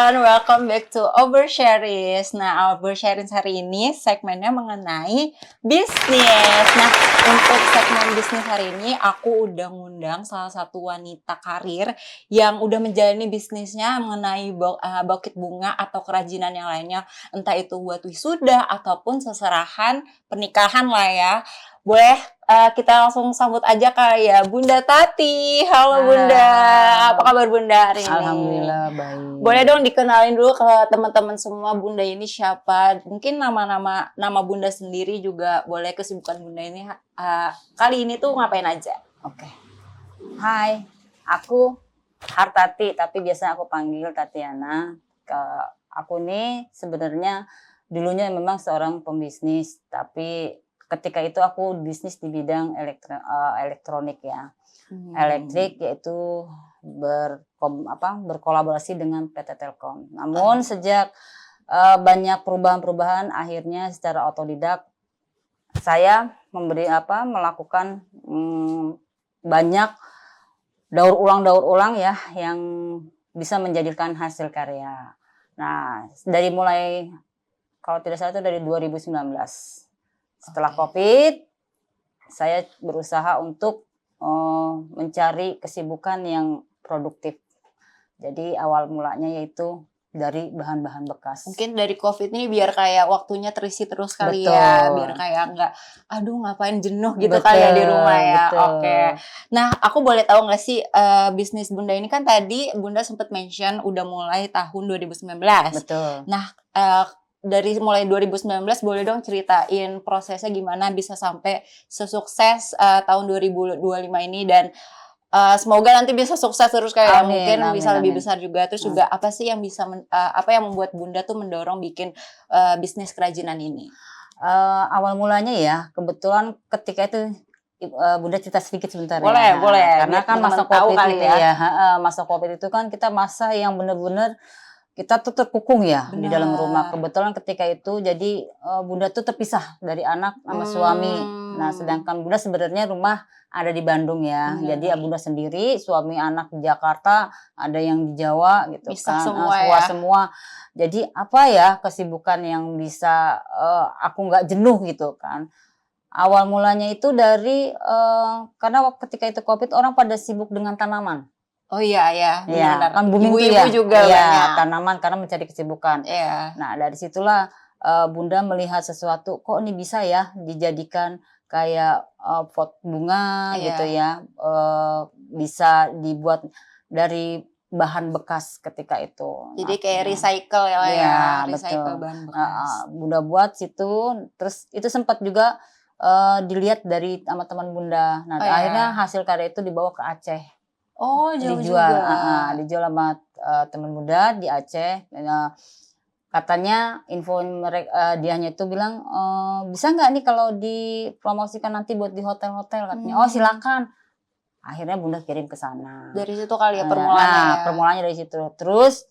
everyone, welcome back to Oversharing. Nah, Oversharing hari ini segmennya mengenai bisnis. Nah, untuk segmen bisnis hari ini aku udah ngundang salah satu wanita karir yang udah menjalani bisnisnya mengenai bukit bunga atau kerajinan yang lainnya, entah itu buat wisuda ataupun seserahan pernikahan lah ya. Boleh kita langsung sambut aja kali ya Bunda Tati. Halo Bunda, apa kabar Bunda hari ini? Alhamdulillah baik. Boleh dong dikenalin dulu ke teman-teman semua Bunda ini siapa? Mungkin nama Bunda sendiri juga boleh, kesibukan Bunda ini kali ini tuh ngapain aja? Oke. Hai, aku Hartati tapi biasanya aku panggil Tatiana. Aku nih sebenarnya dulunya memang seorang pembisnis, tapi ketika itu aku bisnis di bidang elektronik ya. Elektrik, yaitu berkolaborasi dengan PT Telkom. Namun sejak banyak perubahan-perubahan, akhirnya secara otodidak saya melakukan banyak daur ulang ya yang bisa menjadikan hasil karya. Nah, dari mulai kalau tidak salah itu dari 2019. Setelah COVID, saya berusaha untuk mencari kesibukan yang produktif. Jadi awal mulanya yaitu dari bahan-bahan bekas. Mungkin dari COVID ini biar kayak waktunya terisi terus kali. Betul. Ya, biar kayak nggak, aduh ngapain jenuh gitu kali ya di rumah ya. Oke. Nah, aku boleh tahu nggak sih bisnis Bunda ini kan tadi Bunda sempat mention udah mulai tahun 2019. Betul. Nah, dari mulai 2019 boleh dong ceritain prosesnya gimana bisa sampai sesukses tahun 2025 ini, dan semoga nanti bisa sukses terus kayak mungkin bisa lebih besar juga. Terus juga apa sih yang bisa apa yang membuat Bunda tuh mendorong bikin bisnis kerajinan ini? Awal mulanya ya kebetulan ketika itu Bunda cerita sedikit sebentar boleh, ya. Boleh. Karena kan masa COVID itu ya. Masa COVID itu kan kita masa yang benar-benar kita tuh terkukung ya. Benar. Di dalam rumah. Kebetulan ketika itu jadi Bunda tuh terpisah dari anak sama suami. Nah, sedangkan Bunda sebenarnya rumah ada di Bandung ya. Jadi Bunda sendiri, suami anak di Jakarta, ada yang di Jawa gitu. Bisa kan. Semua. Jadi apa ya kesibukan yang bisa aku nggak jenuh gitu kan. Awal mulanya itu dari karena ketika itu COVID orang pada sibuk dengan tanaman. Oh iya ya, benar. Kan booming tuh ya. Juga ya, tanaman karena mencari kesibukan. Iya. Nah, dari situlah Bunda melihat sesuatu, kok ini bisa ya dijadikan kayak pot bunga gitu ya. Bisa dibuat dari bahan bekas ketika itu. Jadi kayak recycle ya, recycle bahan bekas. Bunda buat situ, terus itu sempat juga dilihat dari teman-teman Bunda. Nah, akhirnya hasil karya itu dibawa ke Aceh. Oh, jauh dijual juga. Dijual sama teman muda di Aceh. Katanya info mereka dianya itu bilang bisa nggak nih kalau dipromosikan nanti buat di hotel-hotel, katanya. Oh, silakan. Akhirnya Bunda kirim ke sana. Dari situ kali ya permulaannya. Permulaannya dari situ. Terus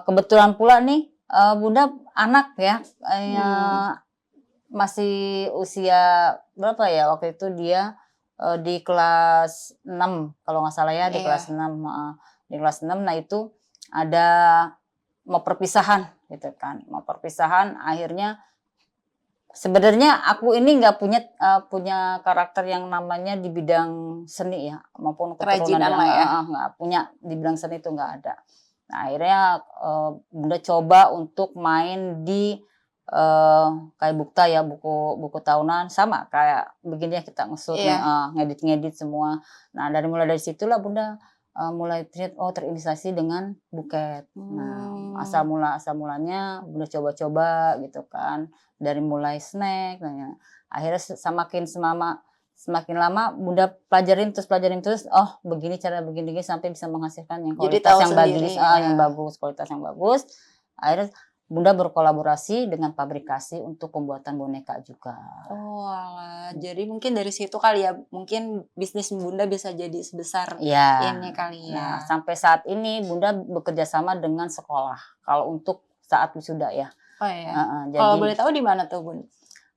kebetulan pula nih Bunda anak ya masih usia berapa ya waktu itu dia di kelas 6 kalau nggak salah ya, di kelas 6. Di kelas 6, nah itu ada mau perpisahan gitu kan. Mau perpisahan, akhirnya sebenarnya aku ini nggak punya karakter yang namanya di bidang seni ya, maupun kerajinan lah ya. Nggak punya di bidang seni itu nggak ada. Nah, akhirnya Bunda coba untuk main di kayak Bukta ya, buku tahunan, sama kayak begini ya kita ngedit semua. Nah, mulai dari situlah Bunda mulai terinspirasi dengan buket. Nah, asal mulanya Bunda coba-coba gitu kan, dari mulai snack. Nah, akhirnya semakin lama Bunda pelajarin terus, oh begini cara begini sampai bisa menghasilkan yang kualitas yang bagus, kualitas yang bagus. Akhirnya Bunda berkolaborasi dengan pabrikasi untuk pembuatan boneka juga. Oh alah, jadi mungkin dari situ kali ya, mungkin bisnis Bunda bisa jadi sebesar ini kali ya. Nah, sampai saat ini Bunda bekerja sama dengan sekolah. Kalau untuk saat wisuda ya. Oh iya. Kalau boleh tahu di mana tuh Bunda?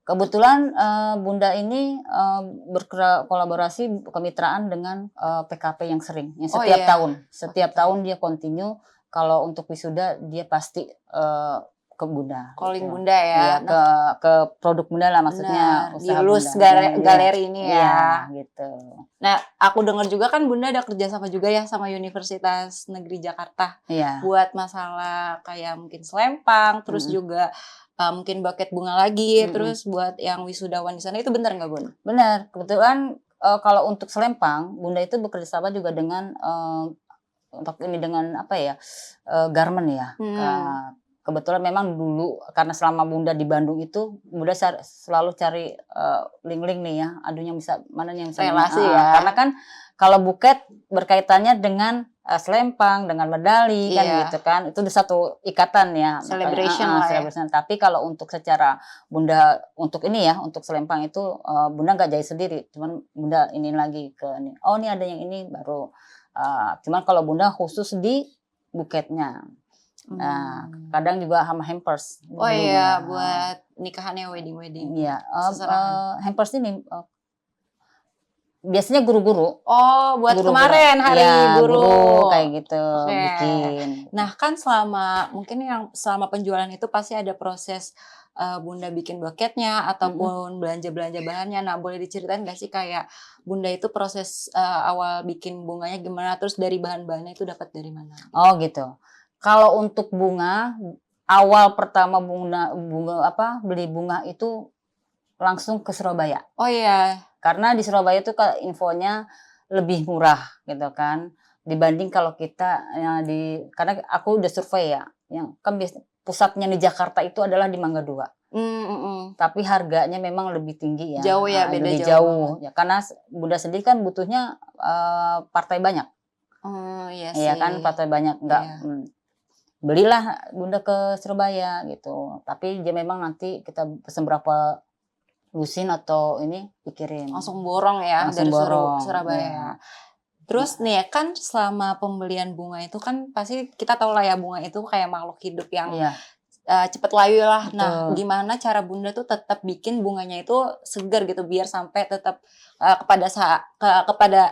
Kebetulan Bunda ini berkolaborasi kemitraan dengan PKP yang sering, yang setiap tahun dia continue kalau untuk wisuda dia pasti ke Bunda. Calling gitu. Bunda ya. Iya, Nah, ke produk Bunda lah maksudnya, benar, di usaha Lus Bunda. Iya, Galeri ini iya, ya. gitu. Nah, aku dengar juga kan Bunda ada kerjasama juga ya sama Universitas Negeri Jakarta Iya. buat masalah kayak mungkin selempang, terus juga mungkin buket bunga lagi, terus buat yang wisudawan di sana, itu benar nggak, Bun? Benar, kebetulan kalau untuk selempang, Bunda itu bekerjasama juga dengan untuk ini dengan apa ya, garment ya. Kebetulan memang dulu karena selama Bunda di Bandung itu, Bunda selalu cari link-link nih ya, aduh yang bisa mana yang bisa Relasi ya. karena kan kalau buket berkaitannya dengan selempang, dengan medali kan Iya. gitu kan, itu udah satu ikatan ya. Celebration makanya, lah ya. celebration. Tapi kalau untuk secara Bunda untuk ini ya, untuk selempang itu Bunda nggak jahit sendiri, cuman Bunda ini lagi ke ini. Oh ini ada yang ini baru. Cuman kalau Bunda khusus di buketnya. Nah, kadang juga sama hampers. Oh iya, buat nikahannya wedding. Iya, Seserahan. hampers ini biasanya guru-guru. Oh, buat Guru-guru. kemarin hari Ya, guru. kayak gitu Oke. bikin. Nah, kan mungkin yang selama penjualan itu pasti ada proses Bunda bikin buketnya ataupun belanja-belanja bahannya. Nah, boleh diceritain nggak sih kayak Bunda itu proses awal bikin bunganya gimana, terus dari bahan-bahannya itu dapat dari mana? Oh gitu. Kalau untuk bunga, awal pertama beli bunga itu langsung ke Surabaya. Oh iya. Karena di Surabaya itu infonya lebih murah gitu kan, dibanding kalau kita karena aku udah survei ya, yang kan pusatnya di Jakarta itu adalah di Mangga 2. Tapi harganya memang lebih tinggi ya. Jauh ya, beda lebih jauh. Ya, karena Bunda sendiri kan butuhnya partai banyak. Iya sih. Iya kan, partai banyak belilah Bunda ke Surabaya gitu. Tapi dia memang nanti kita pesen berapa lusin atau ini dikirim. Langsung borong ya Langsung dari borong, Surabaya. ya. Terus nih kan selama pembelian bunga itu kan pasti kita tahu lah ya, bunga itu kayak makhluk hidup yang cepet layu lah. Betul. Nah, gimana cara Bunda tuh tetap bikin bunganya itu segar gitu biar sampai tetap kepada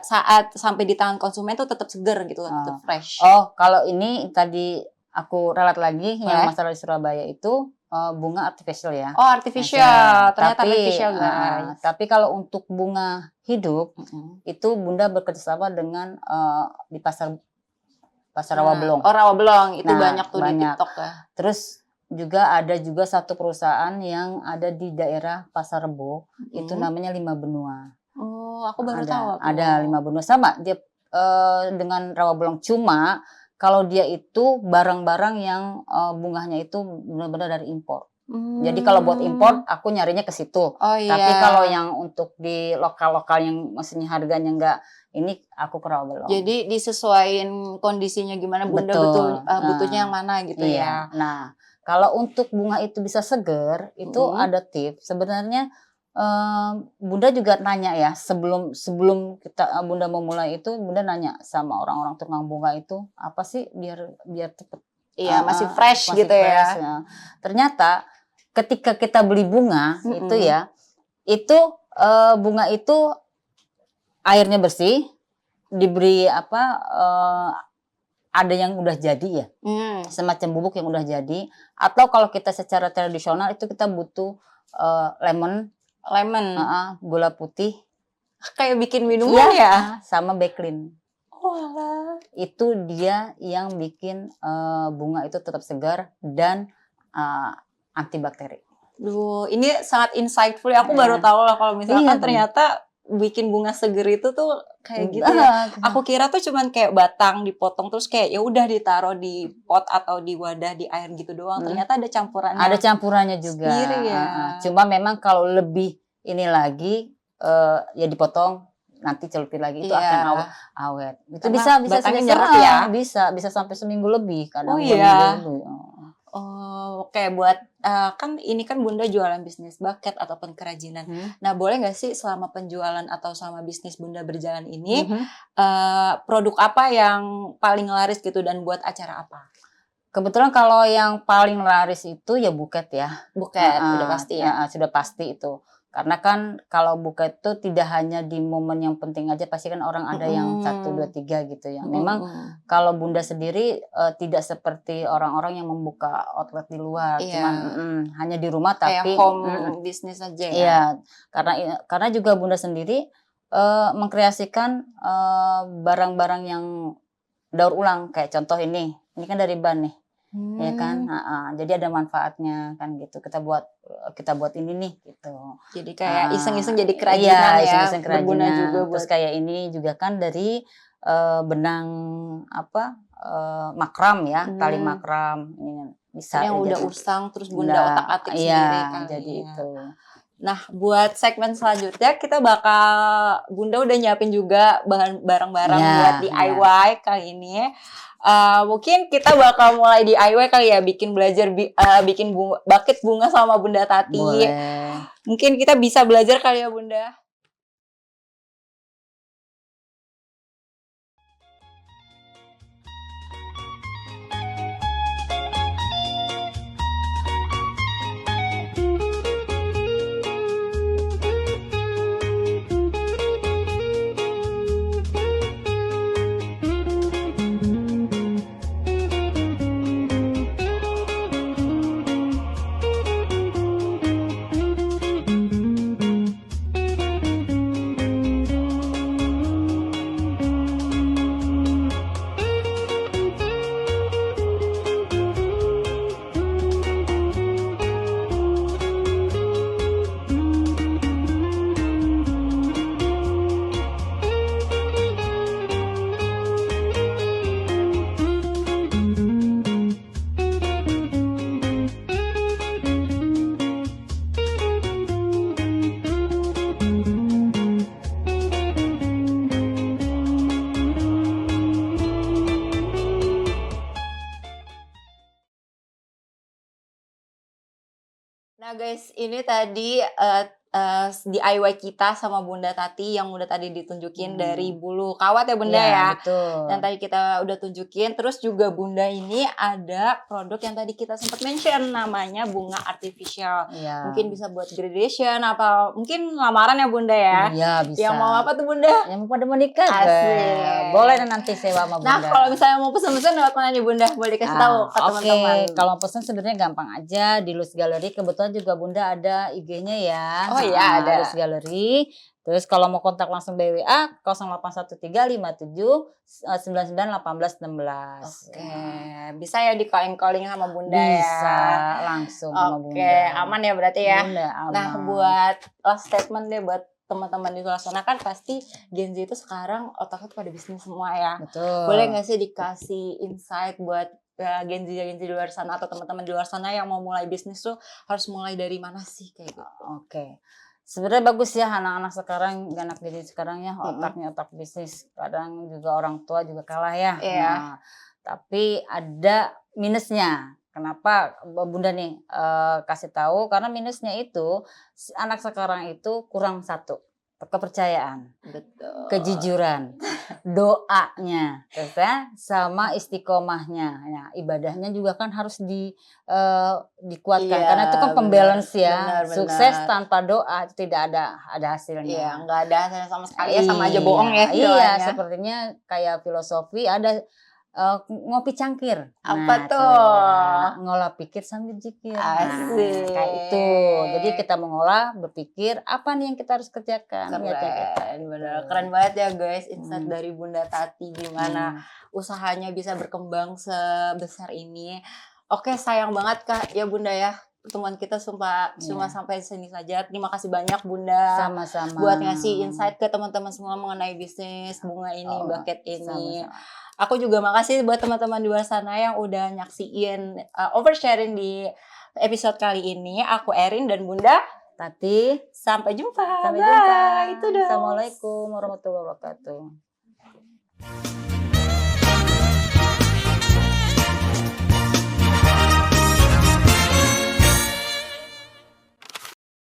saat sampai di tangan konsumen tuh tetap segar gitu, tetap fresh. Oh, kalau ini tadi aku relat lagi yang masalah di Surabaya itu bunga artificial ya. Oh, artificial. Ternyata Tapi, artificial, guys. Tapi kalau untuk bunga hidup itu Bunda bekerjasama dengan di pasar Rawabelong. Oh, Rawabelong itu banyak tuh di TikTok ya. Terus ada juga satu perusahaan yang ada di daerah Pasar Rebo, itu namanya Lima Benua. Oh, aku baru tahu. Ada Lima Benua, sama dia dengan Rawabelong, cuma kalau dia itu barang-barang yang bunganya itu benar-benar dari impor. Jadi kalau buat impor, aku nyarinya ke situ. Oh, iya. Tapi kalau yang untuk di lokal-lokal yang maksudnya harganya enggak, ini aku ke Rawabelong. Jadi disesuaikan kondisinya gimana Bunda butuhnya yang mana gitu ya. Nah, kalau untuk bunga itu bisa seger, itu ada tips. Sebenarnya Bunda juga nanya ya, sebelum Bunda memulai itu, Bunda nanya sama orang-orang tukang bunga itu, apa sih biar cepet. Iya, masih fresh gitu ya. Ternyata ketika kita beli bunga itu ya, itu bunga itu airnya bersih, diberi ada yang udah jadi ya, semacam bubuk yang udah jadi. Atau kalau kita secara tradisional itu kita butuh lemon, gula putih, kayak bikin minuman ya, sama bakelin. Oh, itu dia yang bikin bunga itu tetap segar dan antibakteri. Duh, ini sangat insightful ya. Aku baru tahu lah kalau misalkan ternyata bikin bunga seger itu tuh kayak gitu ya. Aku kira tuh cuman kayak batang dipotong terus kayak ya udah ditaruh di pot atau di wadah di air gitu doang. Ternyata ada campurannya. Ada campurannya juga. Sendiri ya. Cuma memang kalau lebih ini lagi ya dipotong, nanti celupin lagi itu akan awet. Itu bisa nyerap ya. Bisa sampai seminggu lebih kadang. Oh iya. Oh, oke. Buat kan ini kan Bunda jualan bisnis buket ataupun kerajinan. Nah, boleh nggak sih selama penjualan atau selama bisnis Bunda berjalan ini produk apa yang paling laris gitu dan buat acara apa? Kebetulan kalau yang paling laris itu ya buket ya. Buket, udah pasti ya. Sudah pasti itu. Karena kan kalau buket itu tidak hanya di momen yang penting aja, pasti kan orang ada yang 1, 2, 3 gitu ya. Memang kalau Bunda sendiri tidak seperti orang-orang yang membuka outlet di luar, Iya. cuman hanya di rumah Kayak tapi home business aja ya. iya, karena juga Bunda sendiri mengkreasikan barang-barang yang daur ulang, kayak contoh ini kan dari ban nih. Ya kan, jadi ada manfaatnya kan gitu. Kita buat ini nih gitu. Jadi kayak iseng-iseng jadi kerajinan Iya, ya. iseng-iseng Berguna kerajinan. juga buat Terus kayak ini juga kan dari benang makram ya, tali makram. Ini bisa yang udah jadi. usang terus Bunda otak-atik sendiri kali jadi ya. itu. Nah, buat segmen selanjutnya kita bakal Bunda udah nyiapin juga barang-barang buat DIY kali ini. Mungkin kita bakal mulai DIY kali ya, bikin bucket bunga sama Bunda Tati. Boleh. Mungkin kita bisa belajar kali ya Bunda. Nah guys, ini tadi DIY kita sama Bunda Tati yang udah tadi ditunjukin dari bulu kawat ya Bunda ya. Betul. Yang tadi kita udah tunjukin. Terus juga Bunda ini ada produk yang tadi kita sempat mention namanya bunga artificial. Iya. Mungkin bisa buat gradation apa mungkin lamaran ya Bunda ya. Iya, bisa. Yang mau apa tuh Bunda? Yang mau pada menikah. Asik. Boleh nanti sewa sama Bunda. Nah, kalau misalnya mau pesen-pesen lewat mana nih Bunda? Boleh kasih tahu ke teman-teman. Kalau pesen sebenarnya gampang aja di Luz Gallery. Kebetulan juga Bunda ada IG-nya ya. Oh iya, ada. Luz Gallery. Terus kalau mau kontak langsung BWA 081357991816. Oke, bisa ya di calling sama Bunda ya. Bisa langsung sama Bunda. Oke, aman ya berarti ya. Bunda, aman. Nah, buat last statement deh buat teman-teman di luar sana kan pasti Gen Z itu sekarang otaknya tuh pada bisnis semua ya. Betul. Boleh nggak sih dikasih insight buat Gen Z di luar sana atau teman-teman di luar sana yang mau mulai bisnis tuh harus mulai dari mana sih kayak gitu? Oke. Sebenarnya bagus ya anak-anak sekarang, anak Gen Z sekarang ya otaknya otak bisnis. Kadang juga orang tua juga kalah ya. Iya. Nah, tapi ada minusnya. Kenapa Bunda nih kasih tahu? Karena minusnya itu anak sekarang itu kurang satu, kepercayaan, Betul. kejujuran, doanya, terus ya, sama istiqomahnya. Nah, ibadahnya juga kan harus dikuatkan karena itu kan pembalance ya. Benar. Sukses tanpa doa tidak ada hasilnya. Iya, nggak ada hasilnya sama sekali ya, sama aja bohong ya. Iya, sepertinya kayak filosofi ada ngopi cangkir. Apa tuh? Ngolah pikir sambil zikir. Asik. Kayak itu. Jadi kita mengolah, berpikir apa nih yang kita harus kerjakan. Keren banget ya guys, insight dari Bunda Tati gimana usahanya bisa berkembang sebesar ini. Oke, sayang banget Kak ya Bunda ya. Pertemuan kita cuma sampai sini saja. Terima kasih banyak Bunda. Sama-sama. Buat ngasih insight ke teman-teman semua mengenai bisnis bunga ini, bucket ini. Sama-sama. Aku juga makasih buat teman-teman di luar sana yang udah nyaksiin oversharing di episode kali ini. Aku Erin dan Bunda Tati. Sampai jumpa. Sampai jumpa. Itu dong. Assalamualaikum warahmatullahi wabarakatuh.